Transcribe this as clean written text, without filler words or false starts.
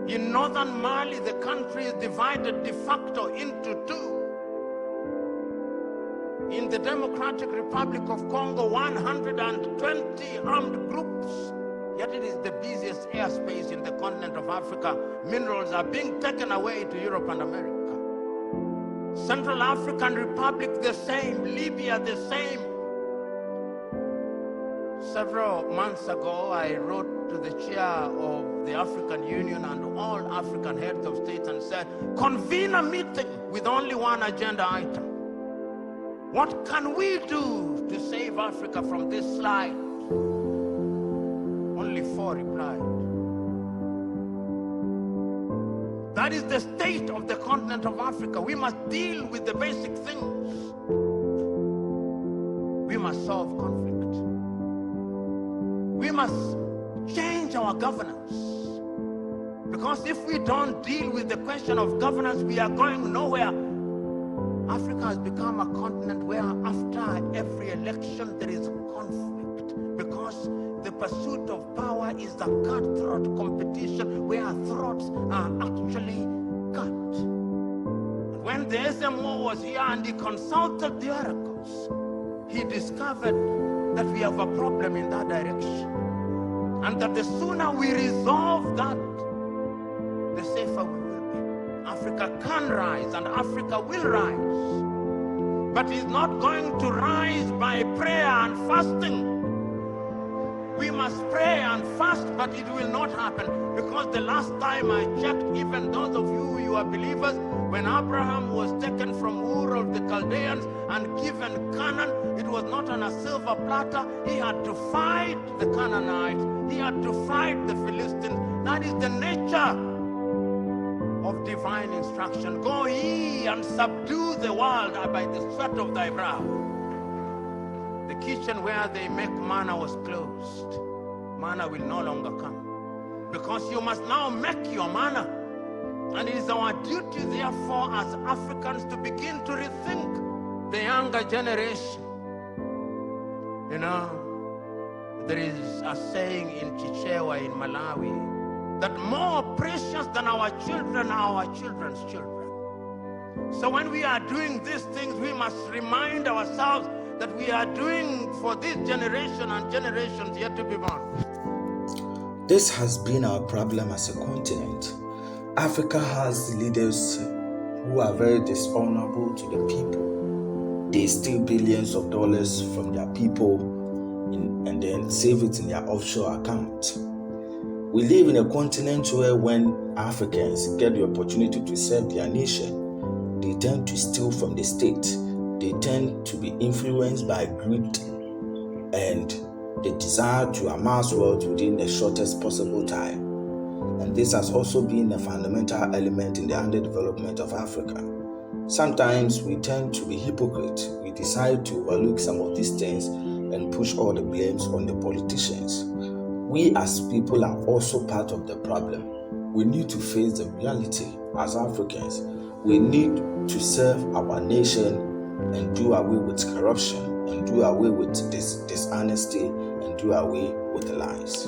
In northern Mali, the country is divided de facto into two. In the Democratic Republic of Congo, 120 armed groups, yet it is the busiest airspace in the continent of Africa. Minerals are being taken away to Europe and America. Central African Republic, the same. Libya, the same. Several months ago, I wrote to the chair of the African Union and all African heads of states and said, convene a meeting with only one agenda item. What can we do to save Africa from this slide? Only 4 replied. That is the state of the continent of Africa. We must deal with the basic things. We must solve conflict. We must change our governance. Because if we don't deal with the question of governance, we are going nowhere. Africa has become a continent where after every election there is conflict, because the pursuit of power is a cutthroat competition where throats are actually cut. And when the SMO was here and he consulted the oracles, he discovered that we have a problem in that direction, and that the sooner we resolve that, the safer we will be. Africa can rise and Africa will rise, but it's not going to rise by prayer and fasting. We must pray and fast, but it will not happen, because the last time I checked, even those of you are believers, when Abraham was taken from Ur of the Chaldeans and given Canaan, it was not on a silver platter. He had to fight the Canaanites. He had to fight the Philistines. That is the nature of divine instruction. Go ye and subdue the world by the sweat of thy brow. The kitchen where they make manna was closed. Manna will no longer come, because you must now make your manna. And it is our duty, therefore, as Africans, to begin to rethink the younger generation. You know, there is a saying in Chichewa in Malawi that more precious than our children are our children's children. So when we are doing these things, we must remind ourselves that we are doing for this generation and generations yet to be born. This has been our problem as a continent. Africa has leaders who are very dishonorable to the people. They steal billions of dollars from their people and then save it in their offshore account. We live in a continent where when Africans get the opportunity to serve their nation, they tend to steal from the state. They tend to be influenced by greed and the desire to amass wealth within the shortest possible time. And this has also been a fundamental element in the underdevelopment of Africa. Sometimes we tend to be hypocrites. We decide to overlook some of these things and push all the blames on the politicians. We as people are also part of the problem. We need to face the reality as Africans. We need to serve our nation and do away with corruption, and do away with dishonesty, and do away with lies.